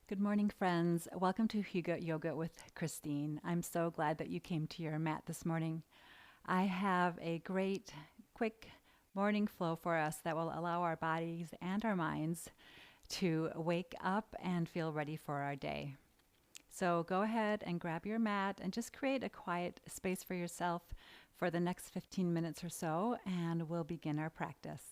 Good morning, friends. Welcome to Hygge Yoga with Christine. I'm so glad that you came to your mat this morning. I have a great, quick morning flow for us that will allow our bodies and our minds to wake up and feel ready for our day. So go ahead and grab your mat and just create a quiet space for yourself for the next 15 minutes or so, and we'll begin our practice.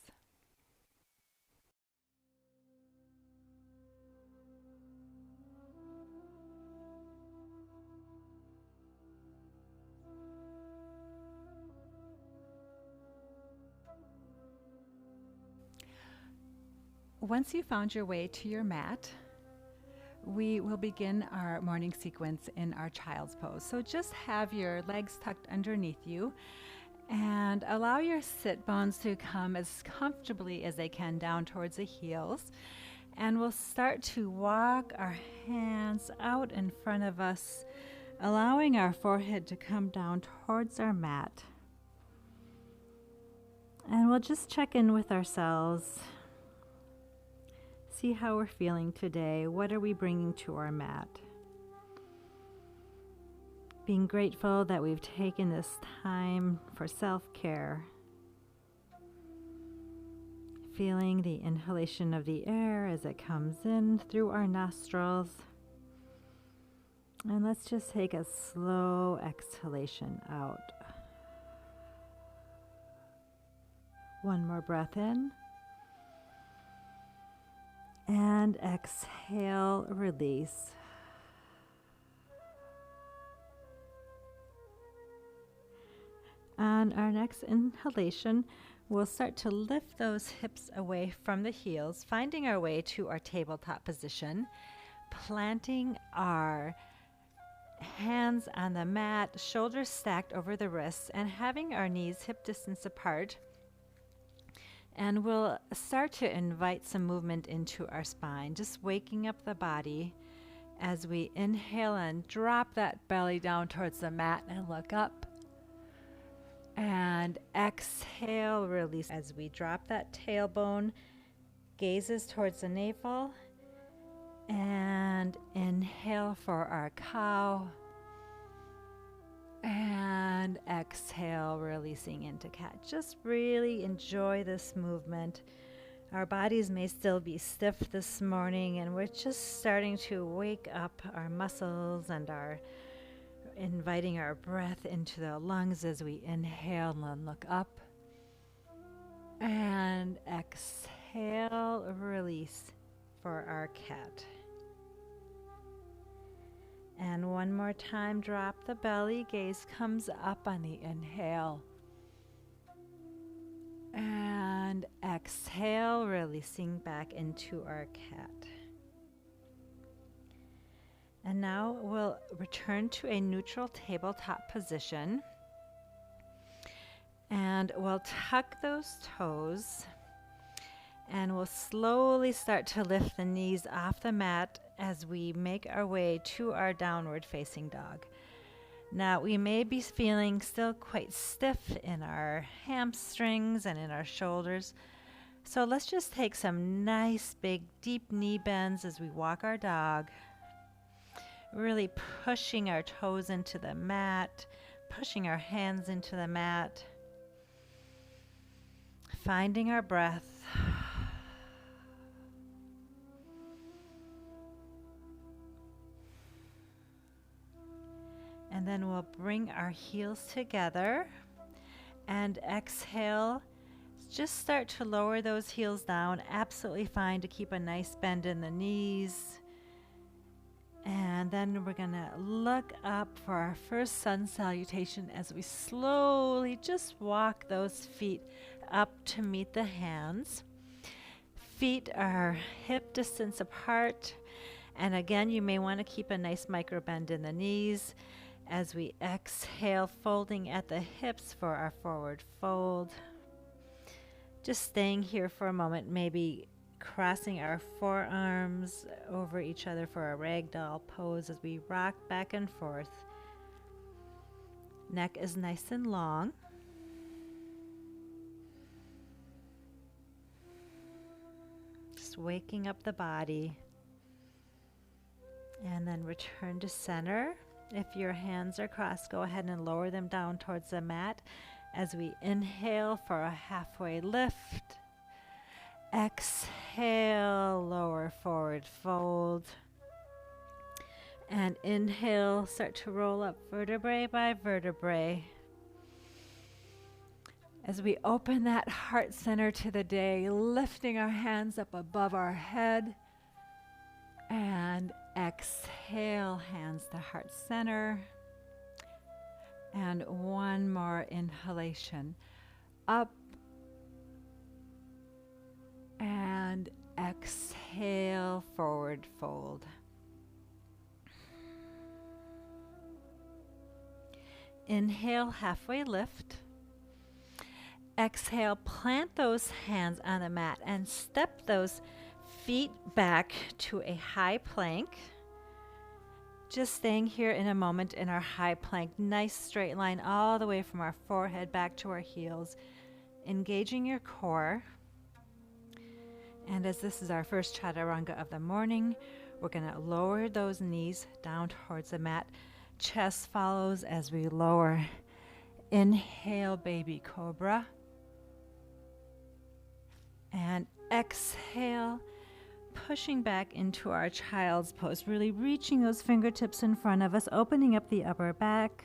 Once you found your way to your mat, we will begin our morning sequence in our child's pose. So just have your legs tucked underneath you and allow your sit bones to come as comfortably as they can down towards the heels. And we'll start to walk our hands out in front of us, allowing our forehead to come down towards our mat. And we'll just check in with ourselves. See how we're feeling today. What are we bringing to our mat? Being grateful that we've taken this time for self-care. Feeling the inhalation of the air as it comes in through our nostrils. And let's just take a slow exhalation out. One more breath in. And exhale, release. On our next inhalation, we'll start to lift those hips away from the heels, finding our way to our tabletop position, planting our hands on the mat, shoulders stacked over the wrists, and having our knees hip distance apart. And we'll start to invite some movement into our spine, just waking up the body as we inhale and drop that belly down towards the mat and look up. And exhale, release as we drop that tailbone, gazes towards the navel. And inhale for our cow. And exhale, releasing into cat. Just really enjoy this movement. Our bodies may still be stiff this morning, and we're just starting to wake up our muscles and inviting our breath into the lungs as we inhale and look up. And exhale, release for our cat. And one more time, drop the belly, gaze comes up on the inhale. And exhale, releasing back into our cat. And now we'll return to a neutral tabletop position. And we'll tuck those toes. And we'll slowly start to lift the knees off the mat as we make our way to our downward facing dog. Now we may be feeling still quite stiff in our hamstrings and in our shoulders. So let's just take some nice big deep knee bends as we walk our dog. Really pushing our toes into the mat, pushing our hands into the mat. Finding our breath. And then we'll bring our heels together and exhale. Just start to lower those heels down. Absolutely fine to keep a nice bend in the knees. And then we're going to look up for our first sun salutation as we slowly just walk those feet up to meet the hands. Feet are hip distance apart. And again, you may want to keep a nice micro bend in the knees. As we exhale, folding at the hips for our forward fold. Just staying here for a moment, maybe crossing our forearms over each other for a ragdoll pose as we rock back and forth. Neck is nice and long. Just waking up the body. And then return to center. If your hands are crossed, go ahead and lower them down towards the mat as we inhale for a halfway lift. Exhale, lower forward fold. And inhale, start to roll up vertebrae by vertebrae. As we open that heart center to the day, lifting our hands up above our head. And exhale, hands to heart center. And one more inhalation. Up. And exhale, forward fold. Inhale, halfway lift. Exhale, plant those hands on the mat and step those feet back to a high plank. Just staying here in a moment in our high plank. Nice straight line all the way from our forehead back to our heels. Engaging your core. And as this is our first chaturanga of the morning, we're going to lower those knees down towards the mat. Chest follows as we lower. Inhale, baby cobra. And exhale, pushing back into our child's pose, really reaching those fingertips in front of us, opening up the upper back.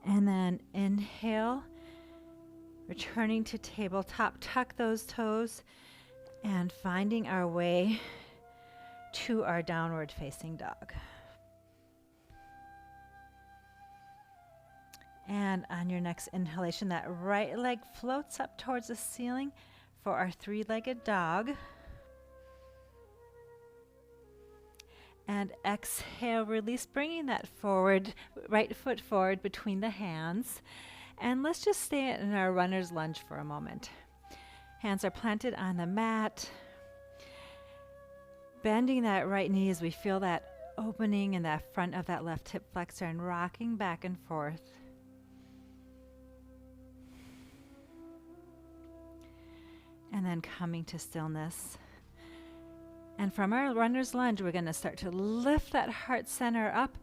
And then inhale, returning to tabletop, tuck those toes, and finding our way to our downward facing dog. And on your next inhalation, that right leg floats up towards the ceiling for our three-legged dog. And exhale, release, bringing that forward, right foot forward between the hands. And let's just stay in our runner's lunge for a moment. Hands are planted on the mat. Bending that right knee as we feel that opening in that front of that left hip flexor and rocking back and forth. And then coming to stillness. And from our runner's lunge, we're going to start to lift that heart center up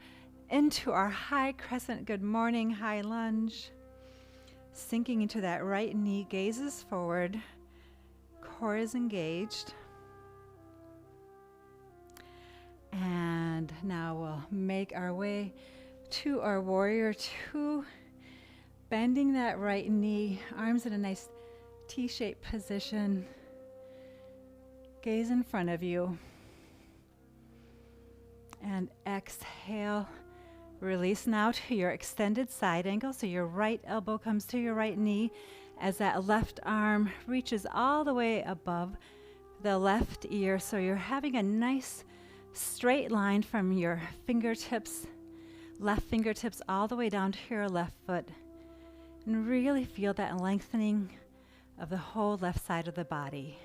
into our high crescent good morning high lunge. Sinking into that right knee, gazes forward, core is engaged. And now we'll make our way to our warrior two, bending that right knee, arms in a nice T-shaped position. Gaze in front of you. And exhale. Release now to your extended side angle. So your right elbow comes to your right knee as that left arm reaches all the way above the left ear. So you're having a nice straight line from your fingertips, left fingertips all the way down to your left foot. And really feel that lengthening of the whole left side of the body.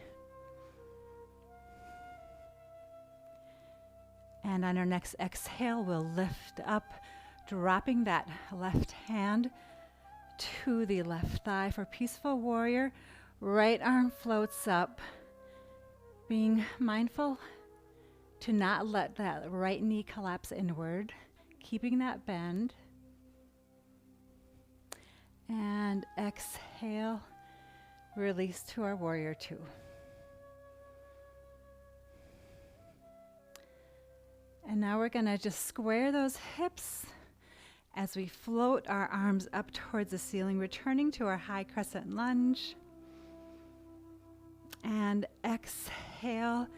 And on our next exhale, we'll lift up, dropping that left hand to the left thigh for peaceful warrior. Right arm floats up, being mindful to not let that right knee collapse inward, keeping that bend. And exhale, release to our warrior two. And now we're going to just square those hips as we float our arms up towards the ceiling, returning to our high crescent lunge. And exhale,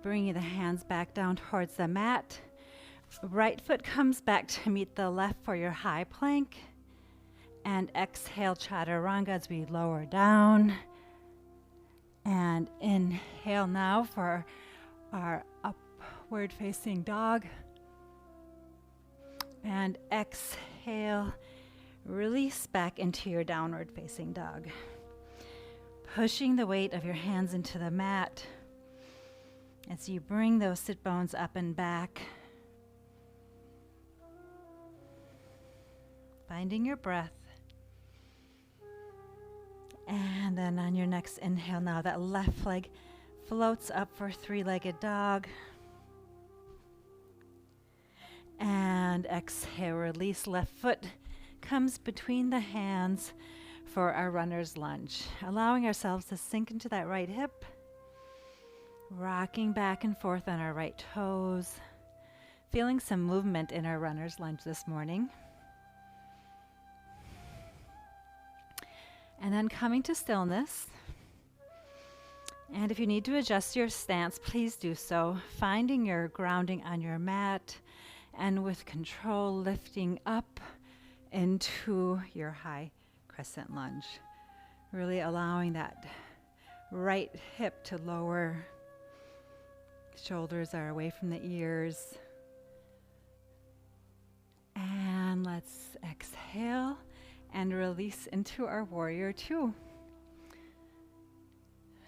bringing the hands back down towards the mat. Right foot comes back to meet the left for your high plank. And exhale, chaturanga as we lower down. And inhale now for our upward facing dog. And exhale, release back into your downward facing dog. Pushing the weight of your hands into the mat as you bring those sit bones up and back. Finding your breath. And then on your next inhale now, that left leg floats up for three-legged dog. And exhale, release. Left foot comes between the hands for our runner's lunge. Allowing ourselves to sink into that right hip. Rocking back and forth on our right toes. Feeling some movement in our runner's lunge this morning. And then coming to stillness. And if you need to adjust your stance, please do so. Finding your grounding on your mat and with control lifting up into your high crescent lunge. Really allowing that right hip to lower. Shoulders are away from the ears. And let's exhale and release into our warrior two.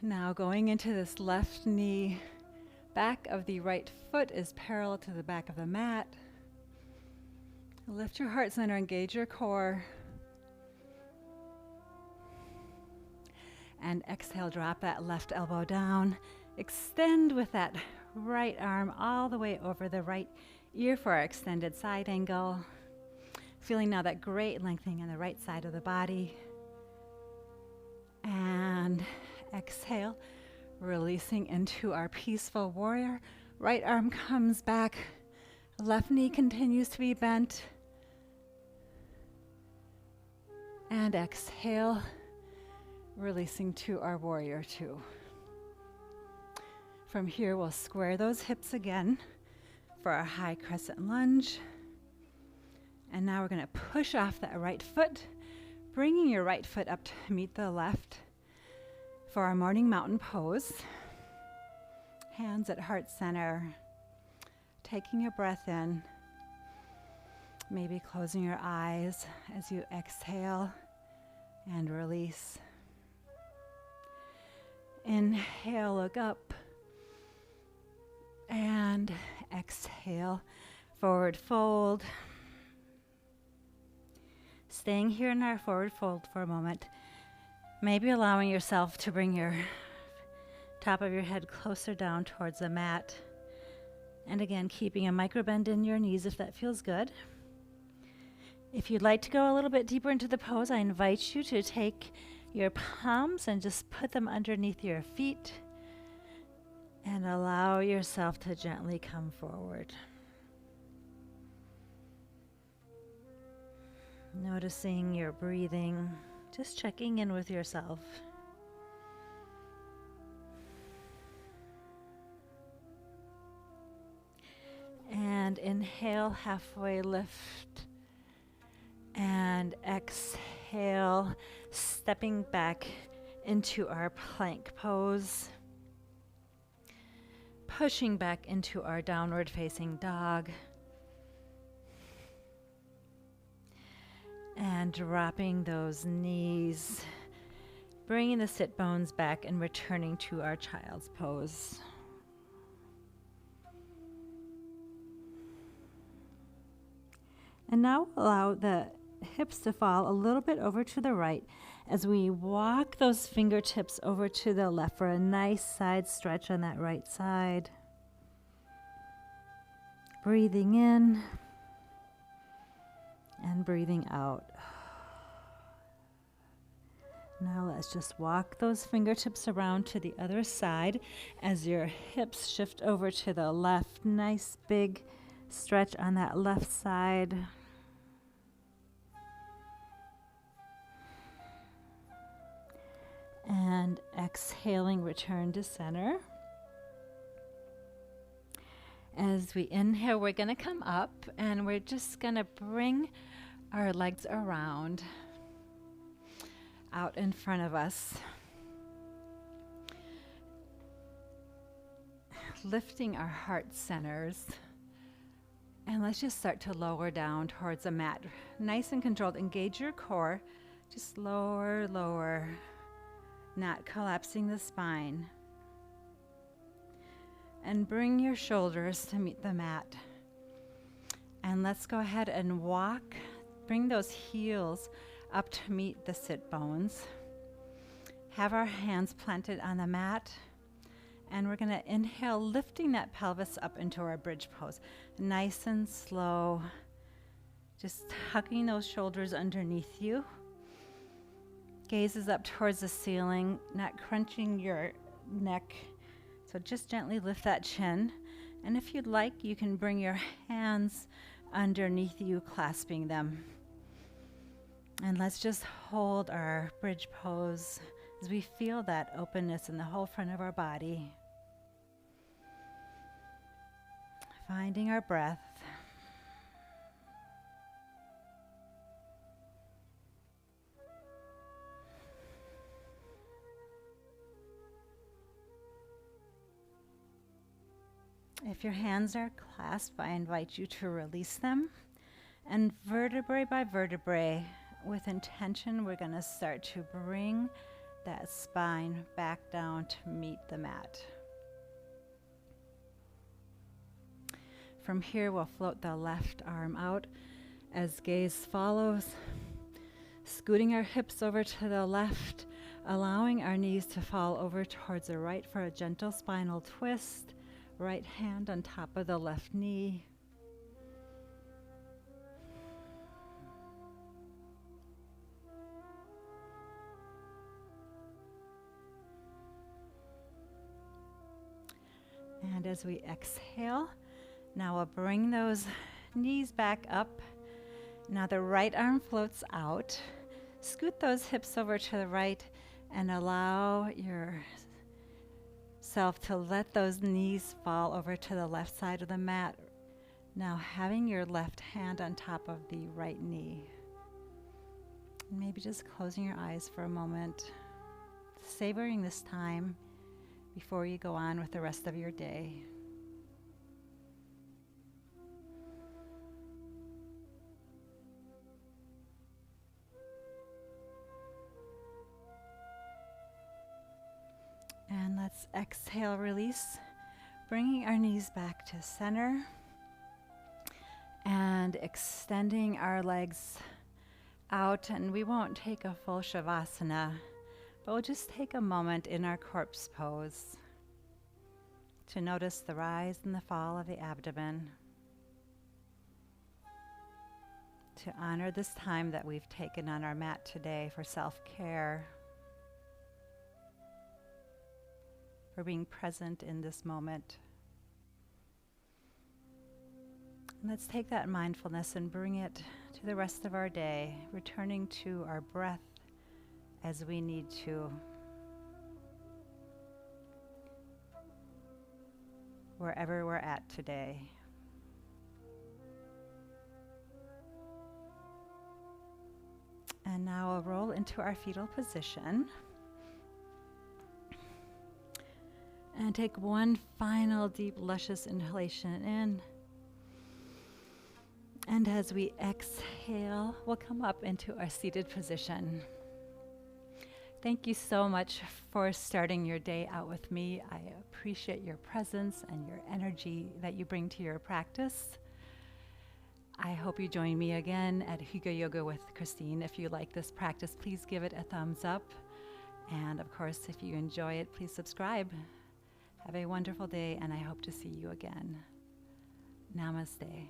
Now going into this left knee, back of the right foot is parallel to the back of the mat. Lift your heart center, engage your core. And exhale, drop that left elbow down. Extend with that right arm all the way over the right ear for our extended side angle. Feeling now that great lengthening on the right side of the body. And exhale, releasing into our peaceful warrior. Right arm comes back. Left knee continues to be bent. And exhale, releasing to our warrior two. From here, we'll square those hips again for our high crescent lunge. And now we're going to push off that right foot, bringing your right foot up to meet the left for our morning mountain pose. Hands at heart center, taking a breath in, maybe closing your eyes as you exhale and release. Inhale, look up, and exhale, forward fold. Staying here in our forward fold for a moment, maybe allowing yourself to bring your top of your head closer down towards the mat. And again, keeping a micro bend in your knees if that feels good. If you'd like to go a little bit deeper into the pose, I invite you to take your palms and just put them underneath your feet and allow yourself to gently come forward. Noticing your breathing, just checking in with yourself. And inhale, halfway lift. And exhale, stepping back into our plank pose. Pushing back into our downward facing dog. And dropping those knees, bringing the sit bones back and returning to our child's pose. And now allow the hips to fall a little bit over to the right as we walk those fingertips over to the left for a nice side stretch on that right side. Breathing in and breathing out. Now let's just walk those fingertips around to the other side as your hips shift over to the left. Nice big stretch on that left side. And exhaling, return to center. As we inhale, we're going to come up and we're just going to bring our legs around out in front of us. Lifting our heart centers. And let's just start to lower down towards the mat. Nice and controlled. Engage your core. Just lower, lower. Not collapsing the spine. And bring your shoulders to meet the mat. And let's go ahead and walk. Bring those heels up to meet the sit bones. Have our hands planted on the mat. And we're going to inhale, lifting that pelvis up into our bridge pose. Nice and slow. Just tucking those shoulders underneath you. Gaze is up towards the ceiling, not crunching your neck. So just gently lift that chin. And if you'd like, you can bring your hands underneath you, clasping them. And let's just hold our bridge pose as we feel that openness in the whole front of our body. Finding our breath. If your hands are clasped, I invite you to release them. And vertebrae by vertebrae, with intention, we're going to start to bring that spine back down to meet the mat. From here, we'll float the left arm out as gaze follows, scooting our hips over to the left, allowing our knees to fall over towards the right for a gentle spinal twist. Right hand on top of the left knee. And as we exhale, now we'll bring those knees back up. Now the right arm floats out. Scoot those hips over to the right and allow yourself to let those knees fall over to the left side of the mat. Now having your left hand on top of the right knee. Maybe just closing your eyes for a moment, savoring this time before you go on with the rest of your day. And let's exhale, release, bringing our knees back to center and extending our legs out. And we won't take a full Shavasana, but we'll just take a moment in our corpse pose to notice the rise and the fall of the abdomen, to honor this time that we've taken on our mat today for self-care, for being present in this moment. And let's take that mindfulness and bring it to the rest of our day, returning to our breath as we need to, wherever we're at today. And now we'll roll into our fetal position. And take one final deep, luscious inhalation in. And as we exhale, we'll come up into our seated position. Thank you so much for starting your day out with me. I appreciate your presence and your energy that you bring to your practice. I hope you join me again at Hygge Yoga with Christine. If you like this practice, please give it a thumbs up. And of course, if you enjoy it, please subscribe. Have a wonderful day, and I hope to see you again. Namaste.